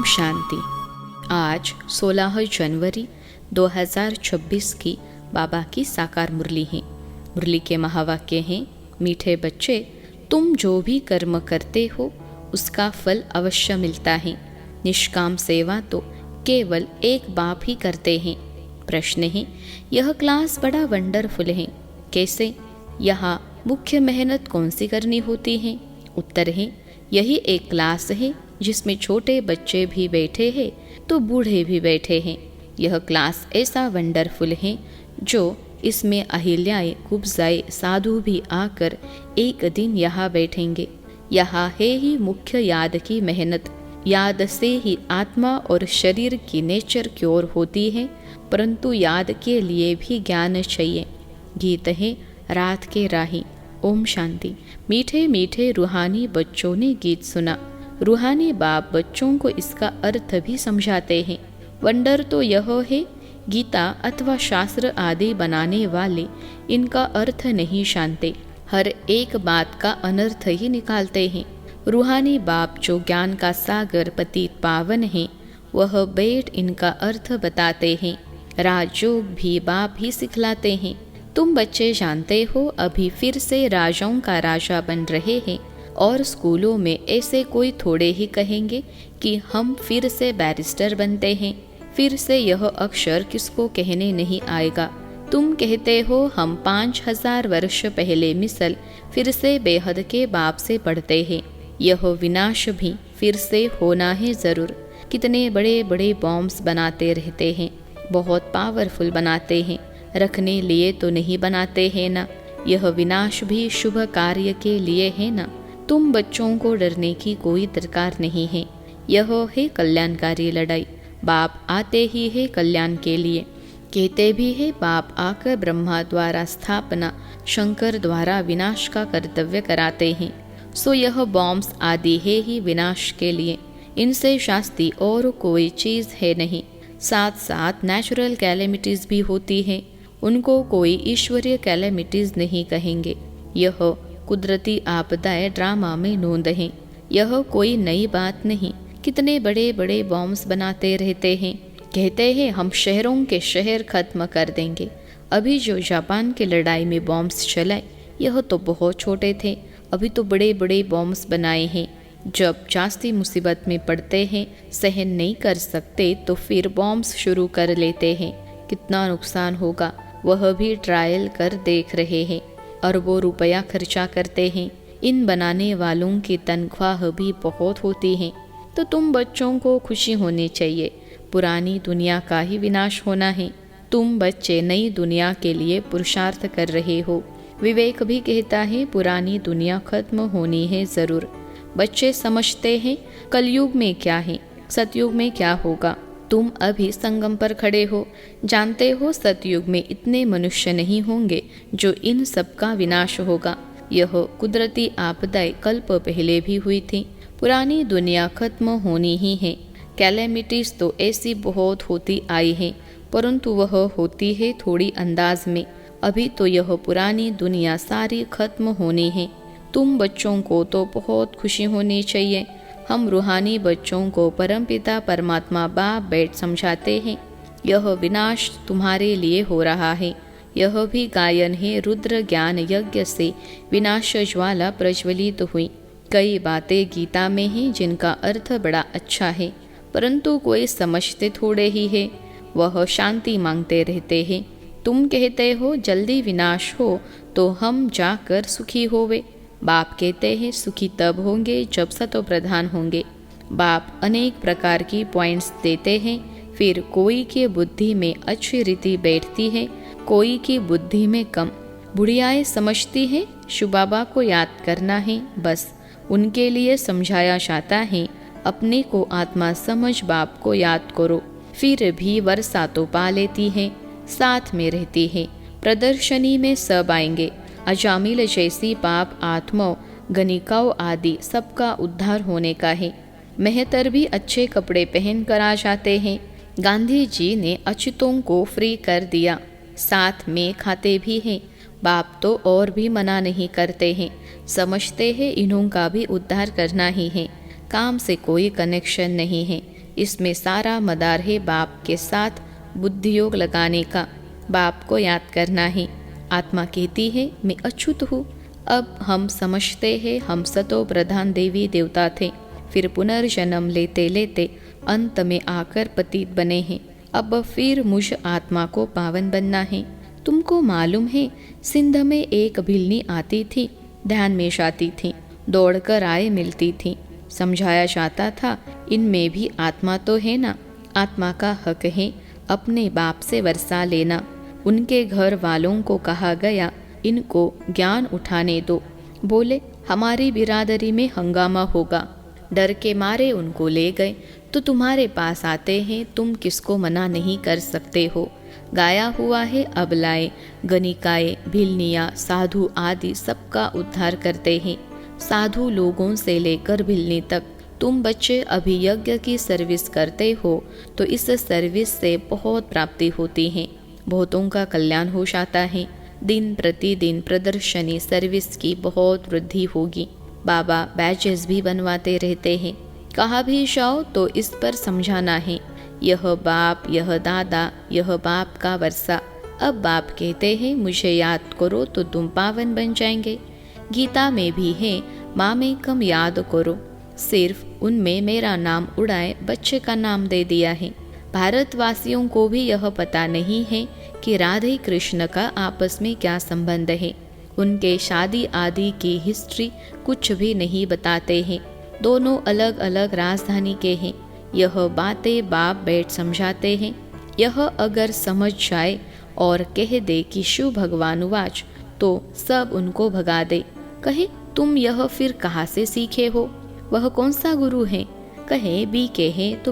शांति। आज 16 जनवरी 2026 की बाबा की साकार मुरली है। मुरली के महावाक्य हैं, मीठे बच्चे, तुम जो भी कर्म करते हो उसका फल अवश्य मिलता है। निष्काम सेवा तो केवल एक बाप ही करते हैं। प्रश्न है, यह क्लास बड़ा वंडरफुल है, कैसे? यहाँ मुख्य मेहनत कौन सी करनी होती है? उत्तर है, यही एक क्लास है जिसमें छोटे बच्चे भी बैठे हैं तो बूढ़े भी बैठे हैं। यह क्लास ऐसा वंडरफुल है जो इसमें अहिल्याएं कुब्जाए साधु भी आकर एक दिन यहाँ बैठेंगे। यहाँ है ही मुख्य याद की मेहनत। याद से ही आत्मा और शरीर की नेचर क्योर होती है, परंतु याद के लिए भी ज्ञान चाहिए। गीत है रात के राही। ओम शांति। मीठे मीठे रूहानी बच्चों ने गीत सुना। रूहानी बाप बच्चों को इसका अर्थ भी समझाते हैं। वंडर तो यह है, गीता अथवा शास्त्र आदि बनाने वाले इनका अर्थ नहीं जानते, हर एक बात का अनर्थ ही निकालते हैं। रूहानी बाप जो ज्ञान का सागर पतित पावन है, वह बैठ इनका अर्थ बताते हैं। राजयोग भी बाप ही सिखलाते हैं। तुम बच्चे जानते हो, अभी फिर से राजाओं का राजा बन रहे हैं और स्कूलों में ऐसे कोई थोड़े ही कहेंगे कि हम फिर से बैरिस्टर बनते हैं। फिर से यह अक्षर किसको कहने नहीं आएगा। तुम कहते हो हम 5000 वर्ष पहले मिसल फिर से बेहद के बाप से पढ़ते हैं। यह विनाश भी फिर से होना है ज़रूर। कितने बड़े बड़े बॉम्ब्स बनाते रहते हैं, बहुत पावरफुल बनाते हैं, रखने लिए तो नहीं बनाते हैं ना। यह विनाश भी शुभ कार्य के लिए है ना। तुम बच्चों को डरने की कोई दरकार नहीं है। यह है कल्याणकारी लड़ाई। बाप आते ही है कल्याण के लिए। कहते भी है बाप आकर ब्रह्मा द्वारा स्थापना, शंकर द्वारा विनाश का कर्तव्य कराते हैं। सो यह बॉम्ब्स आदि है ही विनाश के लिए। इनसे शास्ति और कोई चीज़ है नहीं। साथ साथ नेचुरल कैलेमिटीज़ भी होती है, उनको कोई ईश्वरीय कैलेमिटीज़ नहीं कहेंगे। यह कुदरती आपदाएं ड्रामा में नोंद हैं। यह कोई नई बात नहीं। कितने बड़े बड़े बॉम्ब्स बनाते रहते हैं। कहते हैं हम शहरों के शहर खत्म कर देंगे। अभी जो जापान की लड़ाई में बॉम्ब्स चलाए, यह तो बहुत छोटे थे। अभी तो बड़े बड़े बॉम्ब्स बनाए हैं। जब जास्ती मुसीबत में पड़ते हैं, सहन नहीं कर सकते, तो फिर बॉम्ब्स शुरू कर लेते हैं। कितना नुकसान होगा वह भी ट्रायल कर देख रहे हैं। अरबों रुपया खर्चा करते हैं। इन बनाने वालों की तनख्वाह भी बहुत होती है। तो तुम बच्चों को खुशी होनी चाहिए। पुरानी दुनिया का ही विनाश होना है। तुम बच्चे नई दुनिया के लिए पुरुषार्थ कर रहे हो। विवेक भी कहता है पुरानी दुनिया खत्म होनी है ज़रूर। बच्चे समझते हैं कलयुग में क्या है, सतयुग में क्या होगा। तुम अभी संगम पर खड़े हो, जानते हो सतयुग में इतने मनुष्य नहीं होंगे जो इन सब का विनाश होगा। यह कुदरती आपदाएं कल्प पहले भी हुई थी। पुरानी दुनिया खत्म होनी ही है। कैलेमिटीज तो ऐसी बहुत होती आई है, परंतु वह होती है थोड़ी अंदाज में। अभी तो यह पुरानी दुनिया सारी खत्म होनी है। तुम बच्चों को तो बहुत खुशी होनी चाहिए। हम रूहानी बच्चों को परमपिता परमात्मा बाप बैठ समझाते हैं। यह विनाश तुम्हारे लिए हो रहा है। यह भी गायन है रुद्र ज्ञान यज्ञ से विनाश ज्वाला प्रज्वलित हुई। कई बातें गीता में हैं जिनका अर्थ बड़ा अच्छा है, परंतु कोई समझते थोड़े ही है। वह शांति मांगते रहते हैं। तुम कहते हो जल्दी विनाश हो तो हम जाकर सुखी होवे। बाप कहते हैं सुखी तब होंगे जब सतो प्रधान होंगे। बाप अनेक प्रकार की पॉइंट्स देते हैं। फिर कोई की बुद्धि में अच्छी रीति बैठती है, कोई की बुद्धि में कम। बुढ़ियाएं समझती हैं शिव बाबा को याद करना है, बस उनके लिए समझाया जाता है अपने को आत्मा समझ बाप को याद करो। फिर भी वर्षा तो पा लेती है, साथ में रहती है। प्रदर्शनी में सब आएंगे। अजामिल जैसी पाप आत्माओं, गणिकाओं आदि सबका उद्धार होने का है। मेहतर भी अच्छे कपड़े पहन कर आ जाते हैं। गांधी जी ने अछूतों को फ्री कर दिया, साथ में खाते भी हैं। बाप तो और भी मना नहीं करते हैं। समझते हैं इन्हों का भी उद्धार करना ही है। काम से कोई कनेक्शन नहीं है। इसमें सारा मदार है बाप के साथ बुद्धियोग लगाने का, बाप को याद करना है। आत्मा कहती है मैं अछूत हूँ। अब हम समझते हैं हम सतो प्रधान देवी देवता थे, फिर पुनर्जन्म लेते लेते अंत में आकर पतित बने हैं। अब फिर मुझ आत्मा को पावन बनना है। तुमको मालूम है सिंध में एक भिलनी आती थी, ध्यान में जाती थी, दौड़कर आए मिलती थी। समझाया जाता था इनमें भी आत्मा तो है ना, आत्मा का हक है अपने बाप से वर्षा लेना। उनके घर वालों को कहा गया इनको ज्ञान उठाने दो। बोले हमारी बिरादरी में हंगामा होगा। डर के मारे उनको ले गए। तो तुम्हारे पास आते हैं, तुम किसको मना नहीं कर सकते हो। गाया हुआ है अबलाएं, गणिकाएं, भिलनिया, साधु आदि सबका उद्धार करते हैं। साधु लोगों से लेकर भिलनी तक तुम बच्चे अभी यज्ञ की सर्विस करते हो तो इस सर्विस से बहुत प्राप्ति होती है, बहुतों का कल्याण हो जाता है। दिन प्रतिदिन प्रदर्शनी सर्विस की बहुत वृद्धि होगी। बाबा बैचेस भी बनवाते रहते हैं। कहा भी जाओ तो इस पर समझाना है, यह बाप, यह दादा, यह बाप का वर्षा। अब बाप कहते हैं मुझे याद करो तो तुम पावन बन जाएंगे। गीता में भी है मामेकम याद करो, सिर्फ उनमें मेरा नाम उड़ाए बच्चे का नाम दे दिया है। भारतवासियों को भी यह पता नहीं है कि राधे कृष्ण का आपस में क्या संबंध है। उनके शादी आदि की हिस्ट्री कुछ भी नहीं बताते हैं। दोनों अलग अलग राजधानी के हैं। यह बातें बाप बैठ समझाते हैं। यह अगर समझ जाए और कह दे कि शिव भगवान वाच तो सब उनको भगा दे। कहे तुम यह फिर कहाँ से सीखे हो, वह कौन सा गुरु है। कहे बी के हैं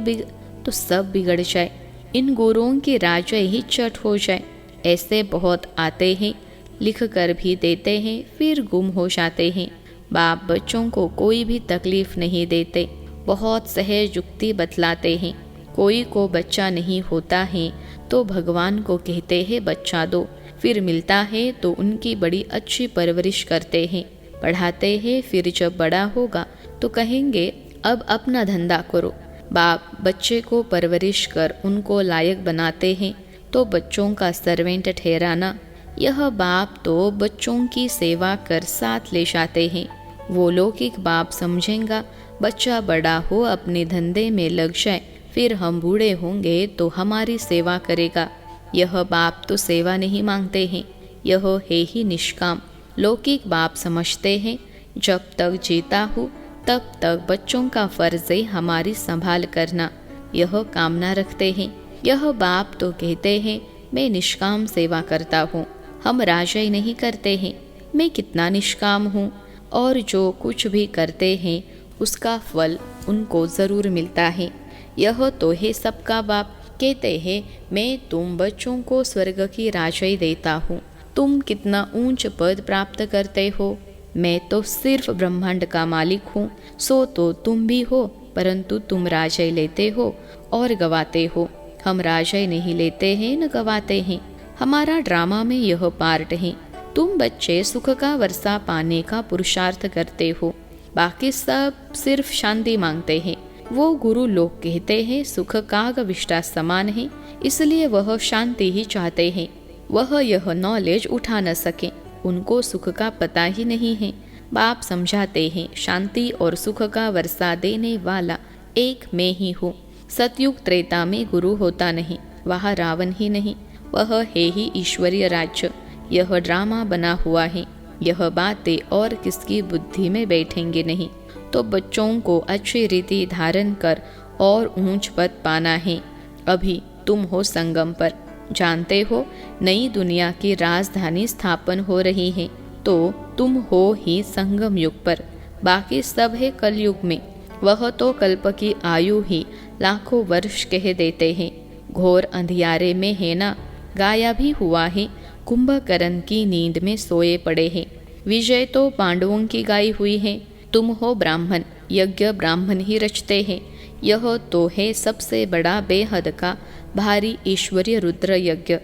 तो सब बिगड़ जाए। इन गुरुओं की राजय ही चट हो जाए। ऐसे बहुत आते हैं, लिख कर भी देते हैं, फिर गुम हो जाते हैं। बाप बच्चों को कोई भी तकलीफ नहीं देते, बहुत सहज युक्ति बतलाते हैं। कोई को बच्चा नहीं होता है तो भगवान को कहते हैं बच्चा दो, फिर मिलता है तो उनकी बड़ी अच्छी परवरिश करते हैं, पढ़ाते हैं। फिर जब बड़ा होगा तो कहेंगे अब अपना धंधा करो। बाप बच्चे को परवरिश कर उनको लायक बनाते हैं तो बच्चों का सर्वेंट ठहराना। यह बाप तो बच्चों की सेवा कर साथ ले जाते हैं। वो लौकिक बाप समझेगा बच्चा बड़ा हो अपने धंधे में लग जाए, फिर हम बूढ़े होंगे तो हमारी सेवा करेगा। यह बाप तो सेवा नहीं मांगते हैं, यह है ही निष्काम। लौकिक बाप समझते हैं जब तक जीता हूँ तब तक बच्चों का फर्ज है हमारी संभाल करना, यह कामना रखते हैं। यह बाप तो कहते हैं मैं निष्काम सेवा करता हूँ, हम राजय नहीं करते हैं। मैं कितना निष्काम हूँ और जो कुछ भी करते हैं उसका फल उनको ज़रूर मिलता है। यह तो है सबका बाप। कहते हैं मैं तुम बच्चों को स्वर्ग की राजय देता हूँ। तुम कितना ऊंच पद प्राप्त करते हो, मैं तो सिर्फ ब्रह्मांड का मालिक हूँ। सो तो तुम भी हो, परंतु तुम राजय लेते हो और गवाते हो। हम राजय नहीं लेते हैं न गवाते हैं। हमारा ड्रामा में यह पार्ट है। तुम बच्चे सुख का वर्षा पाने का पुरुषार्थ करते हो, बाकी सब सिर्फ शांति मांगते हैं। वो गुरु लोग कहते हैं सुख काग विष्टा समान है, इसलिए वह शांति ही चाहते हैं। वह यह नॉलेज उठा न सके, उनको सुख का पता ही नहीं है। बाप समझाते हैं शांति और सुख का वर्षा देने वाला एक मैं ही हूँ। सतयुग त्रेता में गुरु होता नहीं, वह रावण ही नहीं, वह है ही ईश्वरीय राज्य। यह ड्रामा बना हुआ है। यह बातें और किसकी बुद्धि में बैठेंगे नहीं। तो बच्चों को अच्छी रीति धारण कर और ऊंच पद पाना है। अभी तुम हो संगम पर, जानते हो नई दुनिया की राजधानी स्थापन हो रही है, तो तुम हो ही संगम युग पर, बाकी सब है कलयुग में। वह तो कल्प की आयु ही लाखों वर्ष कह देते हैं। घोर अंधियारे में है ना, गाया भी हुआ है कुंभकर्ण की नींद में सोए पड़े हैं। विजय तो पांडवों की गाई हुई है। तुम हो ब्राह्मण, यज्ञ ब्राह्मण ही रचते हैं। यह तो है सबसे बड़ा बेहद का भारी ईश्वरीय रुद्र यज्ञ।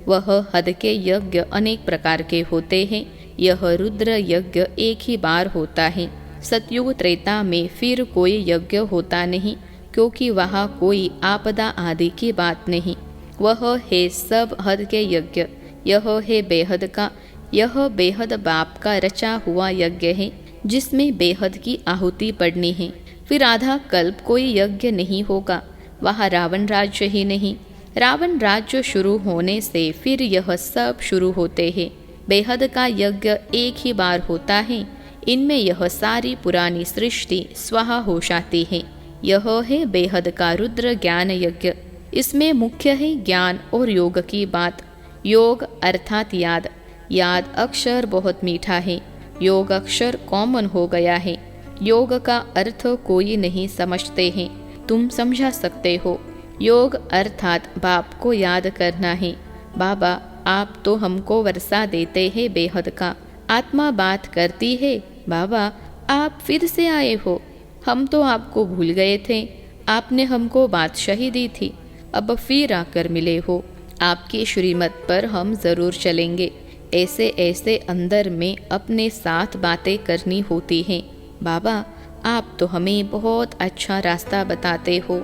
वह हद के यज्ञ अनेक प्रकार के होते हैं, यह रुद्र यज्ञ एक ही बार होता है। सतयुग त्रेता में फिर कोई यज्ञ होता नहीं, क्योंकि वहाँ कोई आपदा आदि की बात नहीं। वह है सब हद के यज्ञ, यह है बेहद का, यह बेहद बाप का रचा हुआ यज्ञ है जिसमें बेहद की आहुति पड़नी है। फिर आधा कल्प कोई यज्ञ नहीं होगा, वहाँ रावण राज्य ही नहीं। रावण राज्य शुरू होने से फिर यह सब शुरू होते हैं। बेहद का यज्ञ एक ही बार होता है, इनमें यह सारी पुरानी सृष्टि स्वाहा हो जाती है। यह है बेहद का रुद्र ज्ञान यज्ञ। इसमें मुख्य है ज्ञान और योग की बात। योग अर्थात याद। याद अक्षर बहुत मीठा है, योग अक्षर कॉमन हो गया है। योग का अर्थ कोई नहीं समझते हैं, तुम समझा सकते हो। योग अर्थात बाप को याद करना है। बाबा आप तो हमको वर्षा देते हैं बेहद का। आत्मा बात करती है, बाबा आप फिर से आए हो, हम तो आपको भूल गए थे, आपने हमको बादशाही दी थी, अब फिर आकर मिले हो। आपकी श्रीमत पर हम ज़रूर चलेंगे। ऐसे ऐसे अंदर में अपने साथ बातें करनी होती हैं। बाबा आप तो हमें बहुत अच्छा रास्ता बताते हो,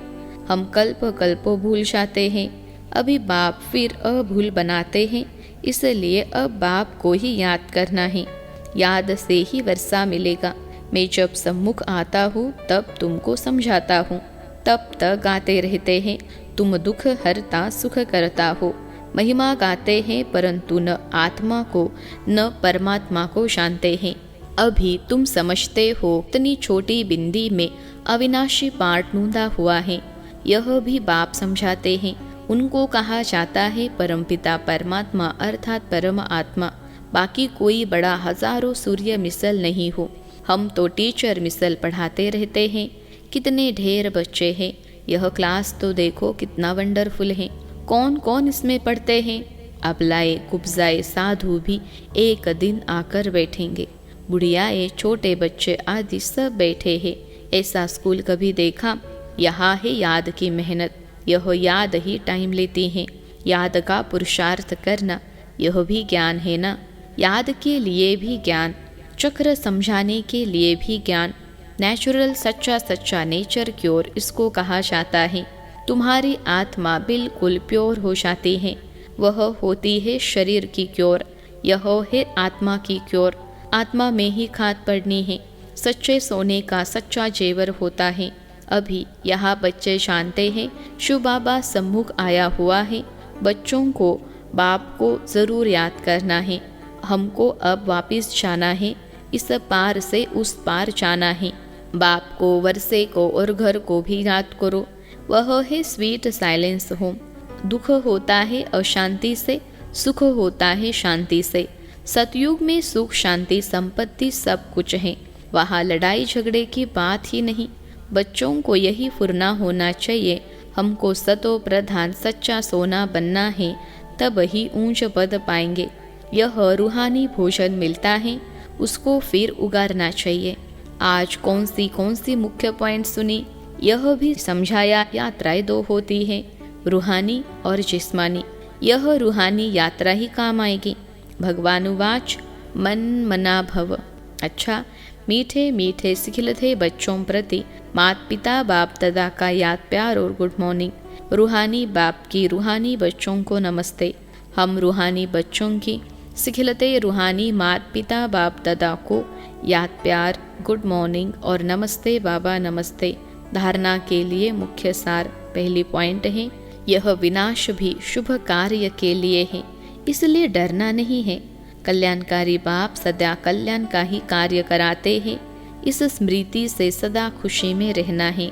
हम कल्प कल्पों भूल जाते हैं, अभी बाप फिर अभूल बनाते हैं, इसलिए अब बाप को ही याद करना है। याद से ही वर्षा मिलेगा। मैं जब सम्मुख आता हूँ तब तुमको समझाता हूँ, तब तक गाते रहते हैं, तुम दुख हरता सुख करता हो। महिमा गाते हैं परंतु न आत्मा को न परमात्मा को जानते हैं। अभी तुम समझते हो इतनी छोटी बिंदी में अविनाशी पाठ नूंदा हुआ है, यह भी बाप समझाते हैं। उनको कहा जाता है परमपिता परमात्मा अर्थात परम आत्मा। बाकी कोई बड़ा हजारों सूर्य मिसल नहीं हो, हम तो टीचर मिसल पढ़ाते रहते हैं। कितने ढेर बच्चे हैं, यह क्लास तो देखो कितना वंडरफुल है। कौन कौन इसमें पढ़ते हैं? अबलाए कुब्जाए साधु भी एक दिन आकर बैठेंगे, बुढ़ियाए छोटे बच्चे आदि सब बैठे हैं। ऐसा स्कूल कभी देखा? यहाँ है याद की मेहनत, यह याद ही टाइम लेती है। याद का पुरुषार्थ करना यह भी ज्ञान है ना। याद के लिए भी ज्ञान, चक्र समझाने के लिए भी ज्ञान। नेचुरल सच्चा सच्चा नेचर क्योर इसको कहा जाता है। तुम्हारी आत्मा बिल्कुल प्योर हो जाती है, वह होती है शरीर की क्योर, यह है आत्मा की क्योर। आत्मा में ही खाद पड़नी है, सच्चे सोने का सच्चा जेवर होता है। अभी यहाँ बच्चे जानते हैं शिव बाबा सम्मुख आया हुआ है, बच्चों को बाप को ज़रूर याद करना है। हमको अब वापस जाना है, इस पार से उस पार जाना है। बाप को, वर्षे को और घर को भी याद करो, वह है स्वीट साइलेंस होम। दुख होता है अशांति से, सुख होता है शांति से। सतयुग में सुख शांति संपत्ति सब कुछ है, वहाँ लड़ाई झगड़े की बात ही नहीं। बच्चों को यही फुरना होना चाहिए, हमको सतो प्रधान सच्चा सोना बनना है, तब ही ऊंच पद पाएंगे। यह रूहानी भोजन मिलता है, उसको फिर उगारना चाहिए। आज कौन सी मुख्य पॉइंट सुनी, यह भी समझाया। यात्राएं दो होती है, रूहानी और जिस्मानी। यह रूहानी यात्रा ही काम आएगी। भगवानुवाच मन मना भव। अच्छा, मीठे मीठे सिखिलते बच्चों प्रति माता पिता बाप दादा का याद प्यार और गुड मॉर्निंग। रूहानी बाप की रूहानी बच्चों को नमस्ते। हम रूहानी बच्चों की सिखिलते रूहानी माता पिता बाप दादा को याद प्यार, गुड मॉर्निंग और नमस्ते बाबा नमस्ते। धारणा के लिए मुख्य सार, पहली पॉइंट है, यह विनाश भी शुभ कार्य के लिए है, इसलिए डरना नहीं है। कल्याणकारी बाप सदा कल्याण का ही कार्य कराते हैं, इस स्मृति से सदा खुशी में रहना है।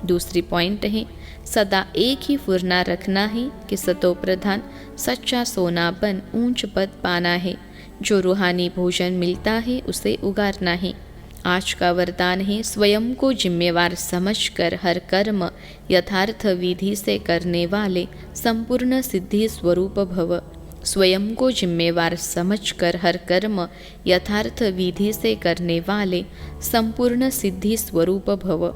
दूसरी पॉइंट है, सदा एक ही फुरना रखना है कि सतो प्रधान सच्चा सोना बन ऊंच पद पाना है। जो रूहानी भोजन मिलता है उसे उगारना है। आज का वरदान है, स्वयं को जिम्मेवार समझकर हर कर्म यथार्थ विधि से करने वाले संपूर्ण सिद्धि स्वरूप भव। स्वयं को जिम्मेवार समझकर हर कर्म यथार्थ विधि से करने वाले संपूर्ण सिद्धि स्वरूप भव।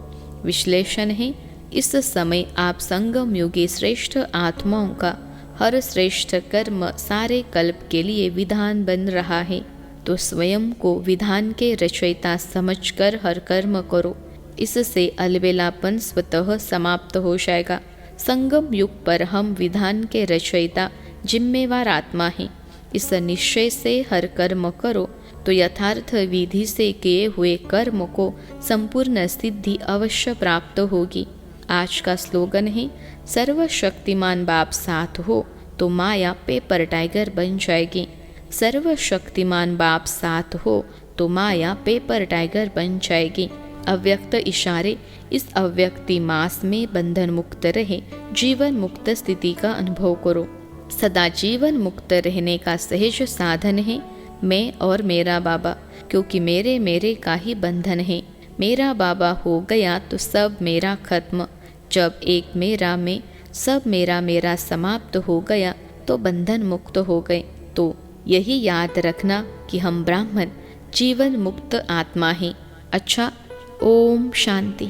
विश्लेषण है, इस समय आप संगम युगी श्रेष्ठ आत्माओं का हर श्रेष्ठ कर्म सारे कल्प के लिए विधान बन रहा है, तो स्वयं को विधान के रचयिता समझकर हर कर्म करो। इससे अलबेलापन स्वतः समाप्त हो जाएगा। संगम युग पर हम विधान के रचयिता जिम्मेवार आत्मा हैं। इस निश्चय से हर कर्म करो तो यथार्थ विधि से किए हुए कर्म को संपूर्ण सिद्धि अवश्य प्राप्त होगी। आज का स्लोगन है, सर्वशक्तिमान बाप साथ हो तो माया पेपर टाइगर बन जाएगी। सर्वशक्तिमान बाप साथ हो तो माया पेपर टाइगर बन जाएगी। अव्यक्त इशारे, इस अव्यक्ति मास में बंधन मुक्त रहे, जीवन मुक्त स्थिति का अनुभव करो। सदा जीवन मुक्त रहने का सहज साधन है मैं और मेरा बाबा, क्योंकि मेरे मेरे का ही बंधन है। मेरा बाबा हो गया तो सब मेरा खत्म। जब एक मेरा में सब मेरा मेरा समाप्त हो गया तो बंधन मुक्त हो गए। तो यही याद रखना कि हम ब्राह्मण जीवन मुक्त आत्मा हैं। अच्छा, ओम शांति।